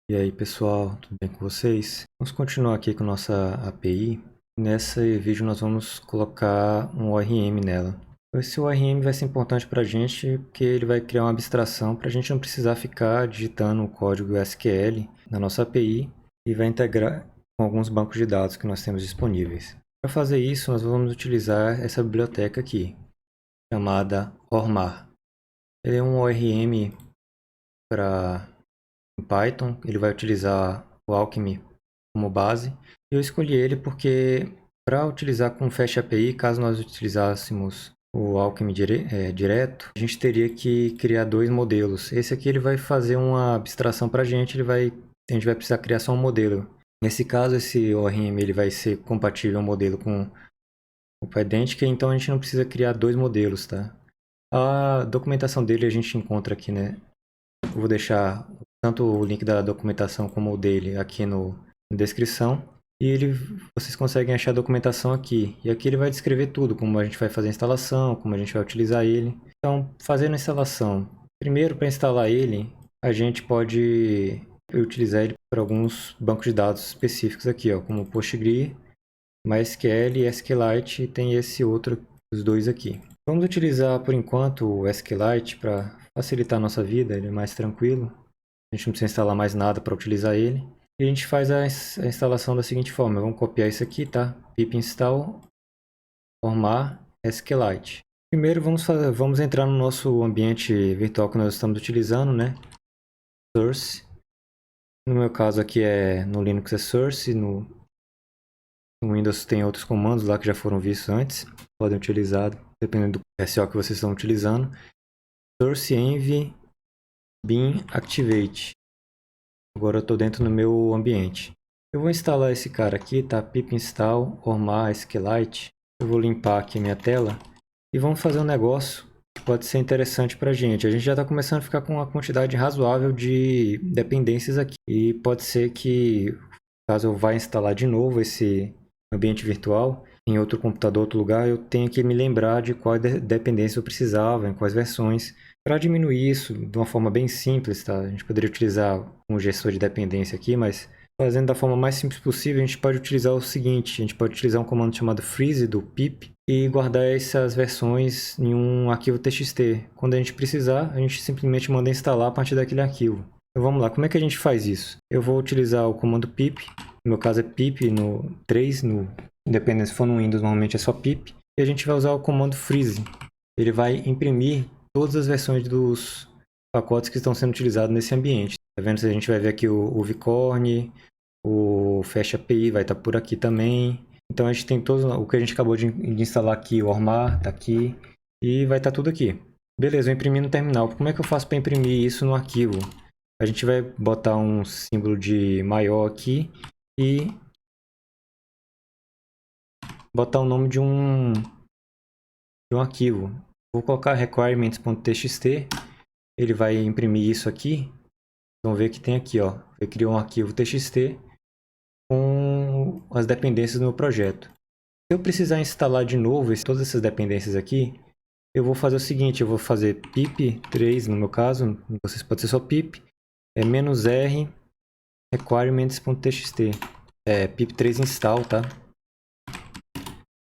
E aí pessoal, tudo bem com vocês? Vamos continuar aqui com nossa API. Nesse vídeo nós vamos colocar um ORM nela. Esse ORM vai ser importante para a gente porque ele vai criar uma abstração para a gente não precisar ficar digitando o código SQL na nossa API e vai integrar com alguns bancos de dados que nós temos disponíveis. Para fazer isso, nós vamos utilizar essa biblioteca aqui, chamada ORMAR. Ele é um ORM para em Python, ele vai utilizar o Alchemy como base. Eu escolhi ele porque para utilizar com Fast API, caso nós utilizássemos o Alchemy direto, a gente teria que criar dois modelos. Esse aqui ele vai fazer uma abstração para a gente vai precisar criar só um modelo. Nesse caso, esse ORM ele vai ser compatível ao modelo com o Pydantic, então a gente não precisa criar dois modelos, tá? A documentação dele a gente encontra aqui, né? Eu vou deixar tanto o link da documentação como o dele aqui na descrição. E vocês conseguem achar a documentação aqui. E aqui ele vai descrever tudo, como a gente vai fazer a instalação, como a gente vai utilizar ele. Então, fazendo a instalação. Primeiro, para instalar ele, a gente pode utilizar ele para alguns bancos de dados específicos aqui, ó, como Postgre, MySQL e SQLite, e tem esse outro, os dois aqui. Vamos utilizar por enquanto o SQLite para facilitar a nossa vida, ele é mais tranquilo. A gente não precisa instalar mais nada para utilizar ele. E a gente faz a instalação da seguinte forma. Vamos copiar isso aqui, tá? Pip install ORMAR SQLite. Primeiro vamos entrar no nosso ambiente virtual que nós estamos utilizando, né? Source. No meu caso aqui no Linux é Source, no Windows tem outros comandos lá que já foram vistos antes. Podem utilizar, dependendo do SO que vocês estão utilizando. Source env bin activate. Agora eu estou dentro do meu ambiente. Eu vou instalar esse cara aqui, tá? Pip install ORMAR SQLite. Eu vou limpar aqui a minha tela. E vamos fazer um negócio que pode ser interessante para a gente. A gente já está começando a ficar com uma quantidade razoável de dependências aqui. E pode ser que, caso eu vá instalar de novo esse ambiente virtual em outro computador, outro lugar, eu tenho que me lembrar de qual dependência eu precisava, em quais versões. Para diminuir isso de uma forma bem simples, tá? A gente poderia utilizar um gestor de dependência aqui, mas fazendo da forma mais simples possível, a gente pode utilizar o seguinte, a gente pode utilizar um comando chamado freeze do pip e guardar essas versões em um arquivo txt. Quando a gente precisar, a gente simplesmente manda instalar a partir daquele arquivo. Então vamos lá, como é que a gente faz isso? Eu vou utilizar o comando pip, no meu caso é pip no 3, independente se for no Windows, normalmente é só pip, e a gente vai usar o comando freeze. Ele vai imprimir todas as versões dos pacotes que estão sendo utilizados nesse ambiente. Tá vendo? A gente vai ver aqui o Vicorne, o Fast API vai estar por aqui também. Então a gente tem todos o que a gente acabou de instalar aqui, o ORMAR está aqui e vai estar tudo aqui. Beleza, eu imprimi no terminal. Como é que eu faço para imprimir isso no arquivo? A gente vai botar um símbolo de maior aqui e botar o nome de um arquivo. Vou colocar requirements.txt, ele vai imprimir isso aqui. Vamos ver que tem aqui, ó. Eu criei um arquivo txt com as dependências do meu projeto. Se eu precisar instalar de novo todas essas dependências aqui, eu vou fazer o seguinte, eu vou fazer pip3 no meu caso, vocês podem ser só pip, -r requirements.txt, pip3 install, tá?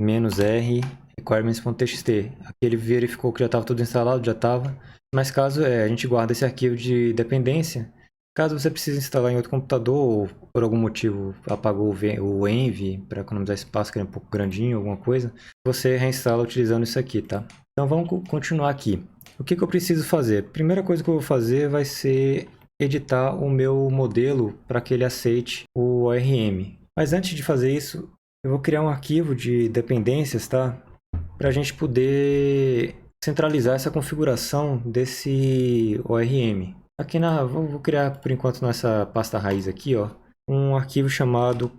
-r requirements.txt. Aqui ele verificou que já estava tudo instalado, já estava. Mas caso a gente guarda esse arquivo de dependência, caso você precise instalar em outro computador ou por algum motivo apagou o env para economizar espaço, que é um pouco grandinho, alguma coisa, você reinstala utilizando isso aqui, tá? Então vamos continuar aqui. O que eu preciso fazer? A primeira coisa que eu vou fazer vai ser editar o meu modelo para que ele aceite o ORM. Mas antes de fazer isso, eu vou criar um arquivo de dependências, tá? Para a gente poder centralizar essa configuração desse ORM. Aqui vou criar por enquanto nessa pasta raiz aqui, ó, um arquivo chamado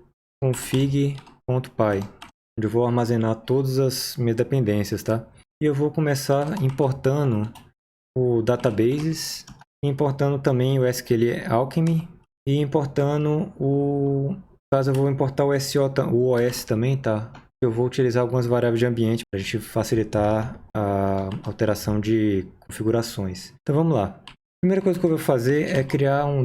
config.py, onde eu vou armazenar todas as minhas dependências, tá? E eu vou começar importando o databases, importando também o SQL Alchemy e importando caso eu vou importar o OS também, tá? Eu vou utilizar algumas variáveis de ambiente para a gente facilitar a alteração de configurações. Então vamos lá. A primeira coisa que eu vou fazer é criar um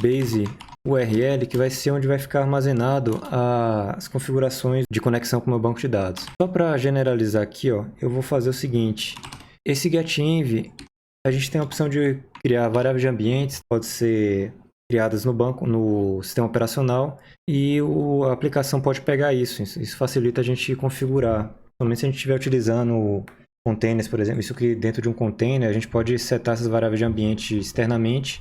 base URL, que vai ser onde vai ficar armazenado as configurações de conexão com o meu banco de dados. Só para generalizar aqui, ó, eu vou fazer o seguinte. Esse getinv, a gente tem a opção de criar variáveis de ambientes, pode ser criadas no banco, no sistema operacional, e a aplicação pode pegar isso. Isso facilita a gente configurar. Somente se a gente estiver utilizando containers, por exemplo, isso que dentro de um container a gente pode setar essas variáveis de ambiente externamente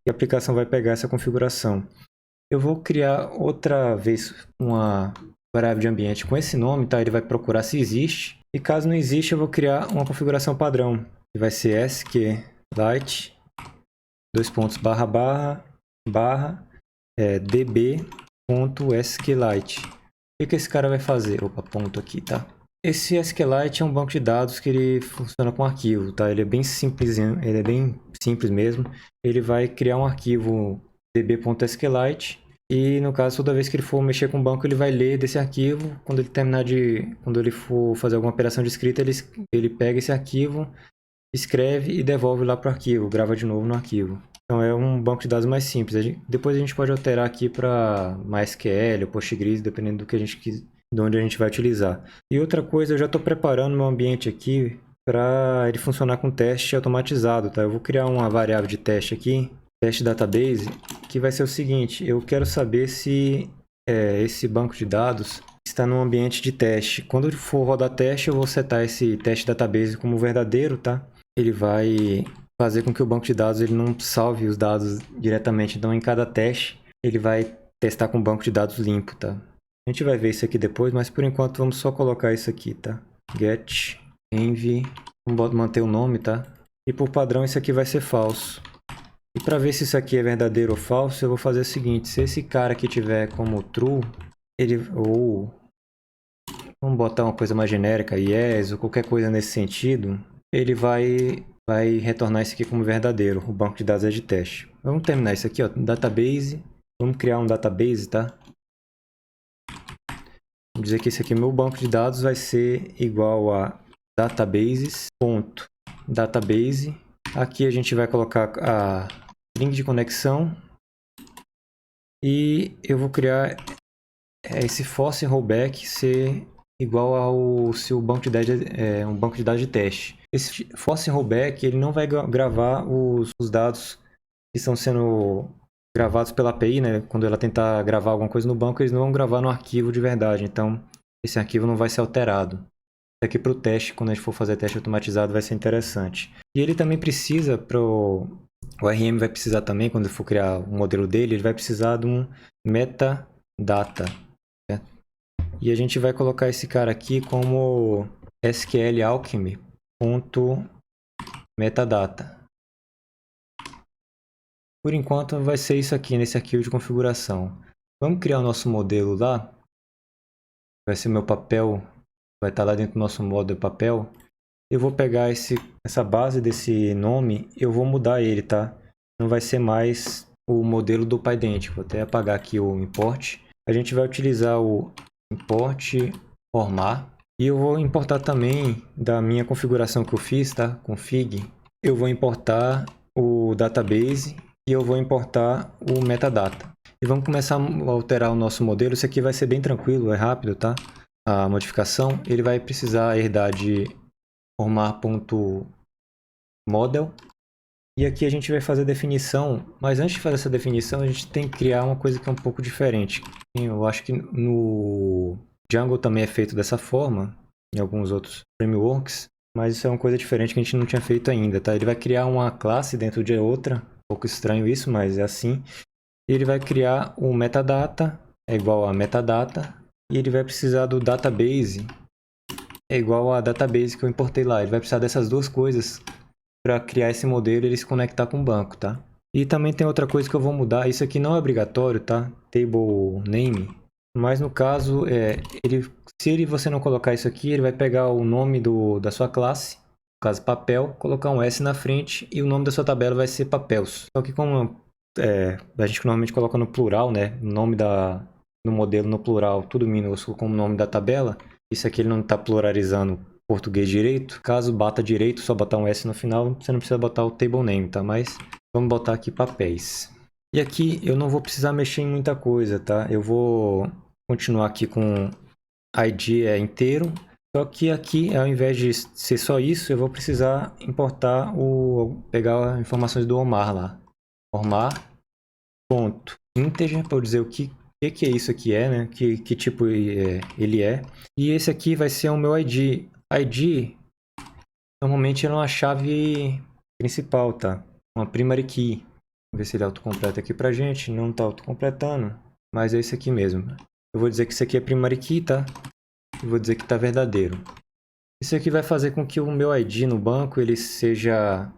e a aplicação vai pegar essa configuração. Eu vou criar outra vez uma variável de ambiente com esse nome, tá? Ele vai procurar se existe. E caso não existe, eu vou criar uma configuração padrão, que vai ser SQLite, db.sqlite. O que esse cara vai fazer? Opa, ponto aqui, tá? Esse SQLite é um banco de dados que ele funciona com arquivo, tá? Ele é bem simples, ele é bem simples mesmo. Ele vai criar um arquivo db.sqlite e, no caso, toda vez que ele for mexer com o banco, ele vai ler desse arquivo. Quando ele for fazer alguma operação de escrita, ele pega esse arquivo, escreve e devolve lá para o arquivo, grava de novo no arquivo. Então é um banco de dados mais simples. Depois a gente pode alterar aqui para MySQL ou Postgres, dependendo do que a gente quiser, de onde a gente vai utilizar. E outra coisa, eu já estou preparando meu ambiente aqui para ele funcionar com teste automatizado, tá? Eu vou criar uma variável de teste aqui, teste database, que vai ser o seguinte: eu quero saber se esse banco de dados está no ambiente de teste. Quando for rodar teste, eu vou setar esse teste database como verdadeiro, tá? Ele vai fazer com que o banco de dados ele não salve os dados diretamente. Então, em cada teste, ele vai testar com o banco de dados limpo, tá? A gente vai ver isso aqui depois, mas por enquanto vamos só colocar isso aqui, tá? Get, env, vamos manter o nome, tá? E por padrão isso aqui vai ser falso. E para ver se isso aqui é verdadeiro ou falso, eu vou fazer o seguinte: se esse cara aqui tiver como true, vamos botar uma coisa mais genérica, yes, ou qualquer coisa nesse sentido, ele vai retornar isso aqui como verdadeiro. O banco de dados é de teste. Vamos terminar isso aqui, ó, database. Vamos criar um database, tá? Vamos dizer que esse aqui, meu banco de dados, vai ser igual a databases.database. Aqui a gente vai colocar a link de conexão. E eu vou criar esse force rollback ser igual ao seu banco de dados, um banco de dados de teste. Esse force rollback ele não vai gravar os dados que estão sendo gravados pela API, né? Quando ela tentar gravar alguma coisa no banco, eles não vão gravar no arquivo de verdade. Então, esse arquivo não vai ser alterado. Isso aqui para o teste, quando a gente for fazer teste automatizado, vai ser interessante. E ele também precisa, o ORM vai precisar também, quando ele for criar o modelo dele, ele vai precisar de um metadata. Certo? E a gente vai colocar esse cara aqui como sqlalchemy.metadata. Por enquanto vai ser isso aqui nesse arquivo de configuração. Vamos criar o nosso modelo lá. Vai ser meu papel, vai estar lá dentro do nosso módulo papel. Eu vou pegar essa base desse nome e eu vou mudar ele, tá? Não vai ser mais o modelo do Pydent. Vou até apagar aqui o import. A gente vai utilizar o import formar. E eu vou importar também da minha configuração que eu fiz, tá? Config. Eu vou importar o database e eu vou importar o metadata. E vamos começar a alterar o nosso modelo. Isso aqui vai ser bem tranquilo, é rápido, tá? A modificação, ele vai precisar herdar de formar.model. E aqui a gente vai fazer a definição, mas antes de fazer essa definição, a gente tem que criar uma coisa que é um pouco diferente. Eu acho que no Django também é feito dessa forma, em alguns outros frameworks, mas isso é uma coisa diferente que a gente não tinha feito ainda, tá? Ele vai criar uma classe dentro de outra, um pouco estranho isso, mas é assim. E ele vai criar o metadata, é igual a metadata, e ele vai precisar do database, é igual a database que eu importei lá. Ele vai precisar dessas duas coisas para criar esse modelo e ele se conectar com o banco, tá? E também tem outra coisa que eu vou mudar. Isso aqui não é obrigatório, tá? Table name. Mas no caso, se você não colocar isso aqui, ele vai pegar o nome da sua classe, no caso papel, colocar um S na frente e o nome da sua tabela vai ser papels. Só que como a gente normalmente coloca no plural, né? O nome no modelo no plural, tudo minúsculo como nome da tabela. Isso aqui ele não está pluralizando português direito. Caso bata direito, só botar um S no final, você não precisa botar o table name, tá? Mas vamos botar aqui papéis. E aqui eu não vou precisar mexer em muita coisa, tá? Eu vou continuar aqui com ID inteiro. Só que aqui, ao invés de ser só isso, eu vou precisar importar pegar informações do Omar lá. Omar.integer, para eu dizer o que é isso aqui né? Que tipo ele é. E esse aqui vai ser o meu ID. ID, normalmente é uma chave principal, tá? Uma primary key. Vamos ver se ele autocompleta aqui pra gente. Não tá autocompletando, mas é esse aqui mesmo. Eu vou dizer que isso aqui é primary key, tá? E vou dizer que tá verdadeiro. Isso aqui vai fazer com que o meu ID no banco ele seja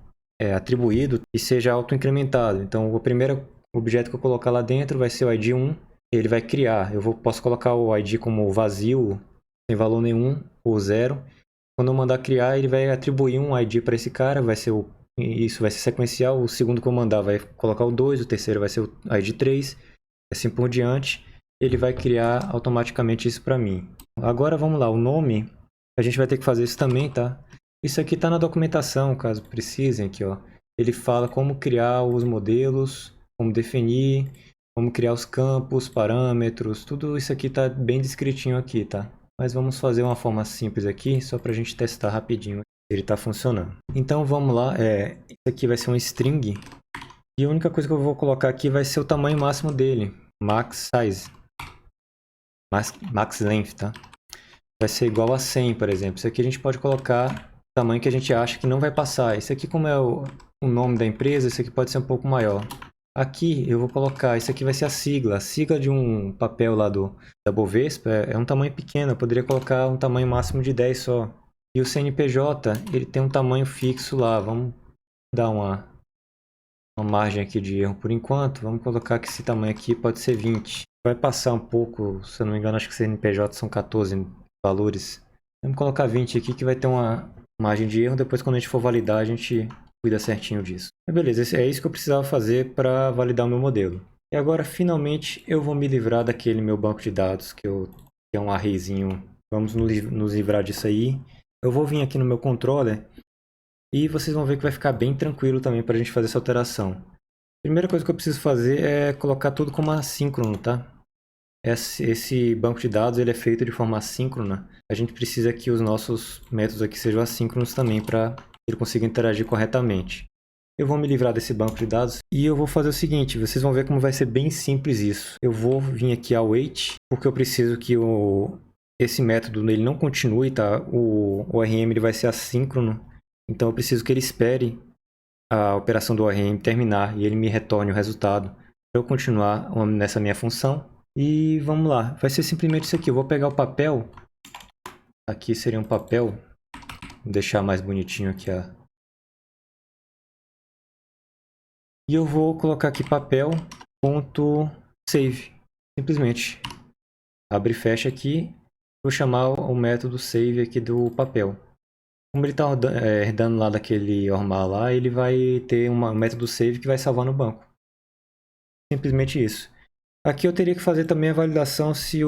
atribuído e seja auto-incrementado. Então, o primeiro objeto que eu colocar lá dentro vai ser o ID 1. Ele vai criar. Posso colocar o ID como vazio, sem valor nenhum, ou 0. Quando eu mandar criar, ele vai atribuir um ID para esse cara. Isso vai ser sequencial. O segundo que eu mandar vai colocar o 2. O terceiro vai ser o ID 3. Assim por diante. Ele vai criar automaticamente isso para mim. Agora vamos lá. O nome... A gente vai ter que fazer isso também, tá? Isso aqui tá na documentação, caso precisem aqui, ó. Ele fala como criar os modelos, como definir, como criar os campos, parâmetros, tudo isso aqui tá bem descritinho aqui, tá? Mas vamos fazer uma forma simples aqui, só pra gente testar rapidinho se ele tá funcionando. Então vamos lá, isso aqui vai ser um string, e a única coisa que eu vou colocar aqui vai ser o tamanho máximo dele, max size, max length, tá? Vai ser igual a 100, por exemplo. Isso aqui a gente pode colocar o tamanho que a gente acha que não vai passar. Isso aqui, como é o nome da empresa, isso aqui pode ser um pouco maior. Aqui eu vou colocar, isso aqui vai ser a sigla de um papel lá da Bovespa, é um tamanho pequeno, eu poderia colocar um tamanho máximo de 10 só. E o CNPJ, ele tem um tamanho fixo lá, vamos dar uma margem aqui de erro por enquanto, vamos colocar que esse tamanho aqui pode ser 20. Vai passar um pouco, se eu não me engano, acho que CNPJ são 14 valores. Vamos colocar 20 aqui que vai ter uma margem de erro. Depois, quando a gente for validar, a gente cuida certinho disso. Beleza, é isso que eu precisava fazer para validar o meu modelo. E agora, finalmente, eu vou me livrar daquele meu banco de dados, que é um arrayzinho. Vamos nos livrar disso aí. Eu vou vir aqui no meu controller e vocês vão ver que vai ficar bem tranquilo também para a gente fazer essa alteração. A primeira coisa que eu preciso fazer é colocar tudo como assíncrono, tá? Esse banco de dados ele é feito de forma assíncrona. A gente precisa que os nossos métodos aqui sejam assíncronos também para ele consiga interagir corretamente. Eu vou me livrar desse banco de dados e eu vou fazer o seguinte, vocês vão ver como vai ser bem simples isso. Eu vou vir aqui ao wait, porque eu preciso que esse método ele não continue, tá? O ORM ele vai ser assíncrono, então eu preciso que ele espere a operação do ORM terminar e ele me retorne o resultado para eu continuar nessa minha função. E vamos lá, vai ser simplesmente isso aqui. Eu vou pegar o papel. Aqui seria um papel. Vou deixar mais bonitinho aqui. E eu vou colocar aqui papel.save. Simplesmente. Abre e fecha aqui. Vou chamar o método save aqui do papel. Como ele está herdando lá daquele ORMAR lá, ele vai ter um método save que vai salvar no banco. Simplesmente isso. Aqui eu teria que fazer também a validação se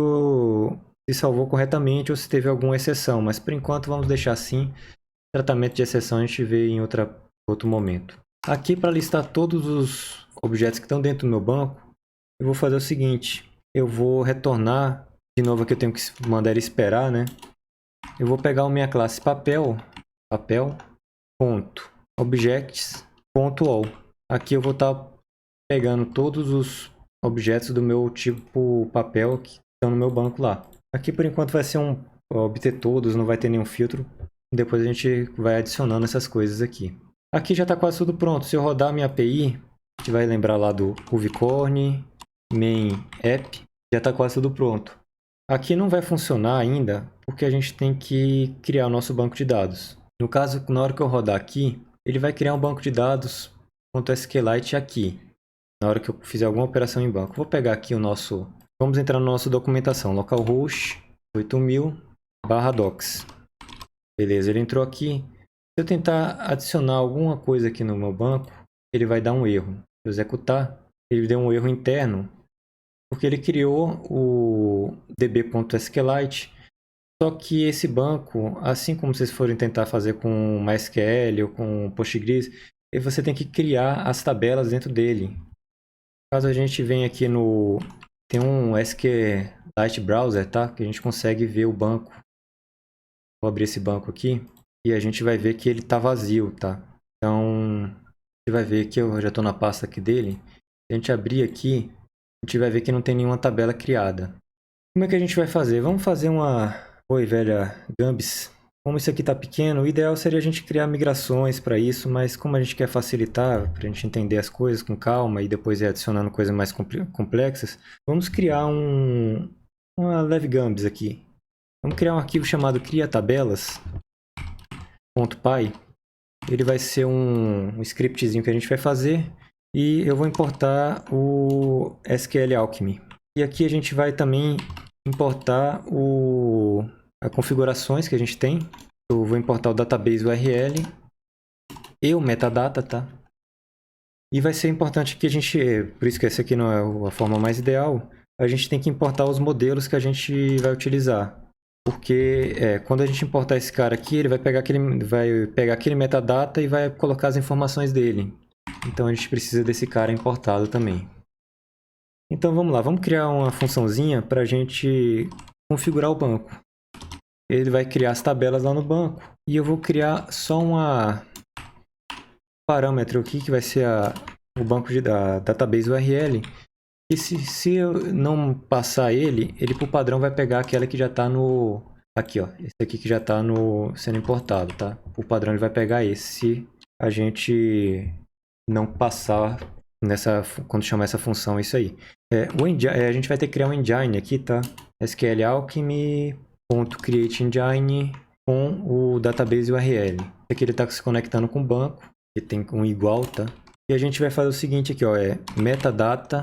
salvou corretamente ou se teve alguma exceção, mas por enquanto vamos deixar assim. Tratamento de exceção a gente vê em outro momento. Aqui para listar todos os objetos que estão dentro do meu banco, eu vou fazer o seguinte, eu vou retornar, de novo aqui eu tenho que mandar ele esperar, né? Eu vou pegar a minha classe papel.objects.all. Aqui eu vou estar pegando todos os objetos do meu tipo papel que estão no meu banco lá. Aqui por enquanto vai ser obter todos, não vai ter nenhum filtro. Depois a gente vai adicionando essas coisas aqui. Aqui já está quase tudo pronto. Se eu rodar a minha API, a gente vai lembrar lá do Uvicorn, main app, já está quase tudo pronto. Aqui não vai funcionar ainda, porque a gente tem que criar o nosso banco de dados. No caso, na hora que eu rodar aqui, ele vai criar um banco de dados .sqlite aqui. Na hora que eu fizer alguma operação em banco. Vou pegar aqui o nosso... Vamos entrar na nossa documentação. Localhost 8000/docs. Beleza, ele entrou aqui. Se eu tentar adicionar alguma coisa aqui no meu banco, ele vai dar um erro. Se eu executar, ele deu um erro interno, porque ele criou o db.sqlite, só que esse banco, assim como vocês forem tentar fazer com MySQL ou com Postgres, você tem que criar as tabelas dentro dele. Caso a gente venha aqui no... Tem um SQLite Browser, tá? Que a gente consegue ver o banco. Vou abrir esse banco aqui e a gente vai ver que ele tá vazio, tá? Então, você vai ver que eu já estou na pasta aqui dele. Se a gente abrir aqui, a gente vai ver que não tem nenhuma tabela criada. Como é que a gente vai fazer? Vamos fazer uma... Oi, velha Gambis. Como isso aqui está pequeno, o ideal seria a gente criar migrações para isso, mas como a gente quer facilitar, para a gente entender as coisas com calma e depois ir adicionando coisas mais complexas, vamos criar uma leve Gambis aqui. Vamos criar um arquivo chamado criatabelas.py. Ele vai ser um scriptzinho que a gente vai fazer e eu vou importar o SQL Alchemy. E aqui a gente vai também importar as configurações que a gente tem. Eu vou importar o database URL e o metadata, tá? E vai ser importante que a gente, por isso que essa aqui não é a forma mais ideal, a gente tem que importar os modelos que a gente vai utilizar. Porque quando a gente importar esse cara aqui, ele vai pegar aquele metadata e vai colocar as informações dele. Então a gente precisa desse cara importado também. Então vamos lá, vamos criar uma funçãozinha para a gente configurar o banco. Ele vai criar as tabelas lá no banco e eu vou criar só um parâmetro aqui que vai ser o banco da database URL. E se eu não passar ele por padrão vai pegar aquela que já está no... Aqui, ó. Esse aqui que já está sendo importado, tá? Por padrão ele vai pegar esse se a gente não passar quando chamar essa função, isso aí. A gente vai ter que criar um engine aqui, tá? SQL Alchemy.createEngine com o database URL. Aqui ele está se conectando com o banco. Ele tem um igual, tá? E a gente vai fazer o seguinte aqui, ó. Metadata...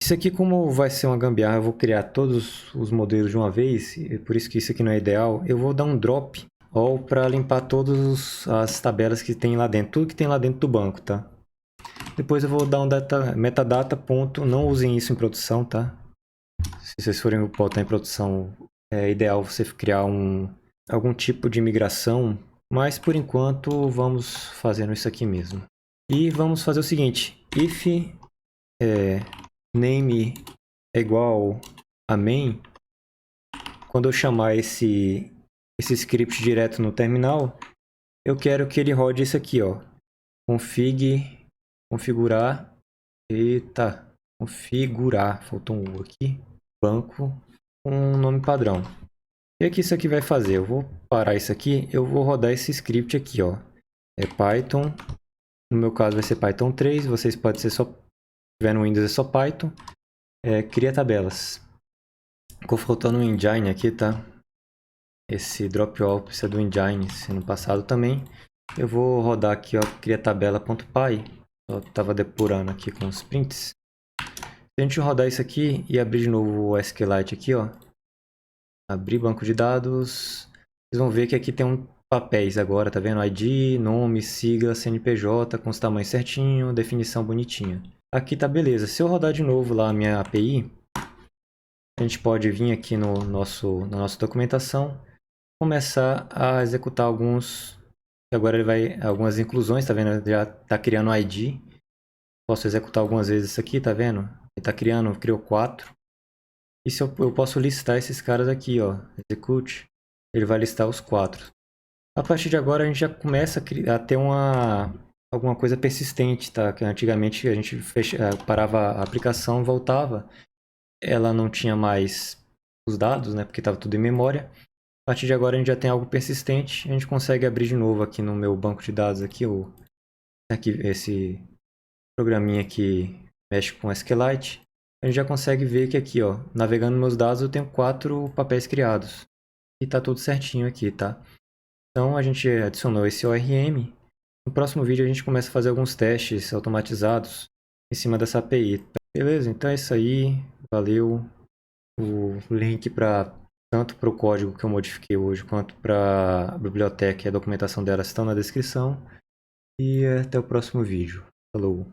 isso aqui, como vai ser uma gambiarra, eu vou criar todos os modelos de uma vez, por isso que isso aqui não é ideal. Eu vou dar um drop all para limpar todas as tabelas que tem lá dentro, tudo que tem lá dentro do banco, tá? Depois eu vou dar um metadata ponto, não usem isso em produção, tá? Se vocês forem botar em produção, é ideal você criar algum tipo de migração, mas por enquanto vamos fazendo isso aqui mesmo. E vamos fazer o seguinte, if name é igual a main, quando eu chamar esse script direto no terminal, eu quero que ele rode isso aqui, ó. Configurar, configurar, faltou um U aqui, banco com um nome padrão. O que isso aqui vai fazer? Eu vou parar isso aqui, eu vou rodar esse script aqui, ó. É Python, no meu caso vai ser Python 3, vocês podem ser só... Se tiver no Windows é só Python. Cria tabelas. Ficou faltando um engine aqui, tá? Esse drop all precisa do engine, sendo passado também. Eu vou rodar aqui, ó, criatabela.py. Eu tava depurando aqui com os prints. Se a gente rodar isso aqui e abrir de novo o SQLite aqui, ó. Abrir banco de dados. Vocês vão ver que aqui tem papéis agora, tá vendo? ID, nome, sigla, CNPJ, com os tamanhos certinho, definição bonitinha. Aqui tá beleza. Se eu rodar de novo lá a minha API, a gente pode vir aqui na nossa documentação, começar a executar agora ele vai, algumas inclusões, tá vendo? Já tá criando o ID. Posso executar algumas vezes isso aqui, tá vendo? Ele tá criou 4. E se eu posso listar esses caras aqui, ó, execute, ele vai listar os 4. A partir de agora a gente já começa a ter alguma coisa persistente, tá? Que antigamente a gente parava a aplicação, voltava, ela não tinha mais os dados, né? Porque estava tudo em memória. A partir de agora a gente já tem algo persistente, a gente consegue abrir de novo aqui no meu banco de dados aqui, esse programinha que mexe com SQLite. A gente já consegue ver que aqui, ó, navegando nos meus dados eu tenho 4 papéis criados. E tá tudo certinho aqui, tá? Então a gente adicionou esse ORM. No próximo vídeo a gente começa a fazer alguns testes automatizados em cima dessa API. Beleza? Então é isso aí. Valeu. O link tanto para o código que eu modifiquei hoje, quanto para a biblioteca e a documentação dela estão na descrição. E até o próximo vídeo. Falou!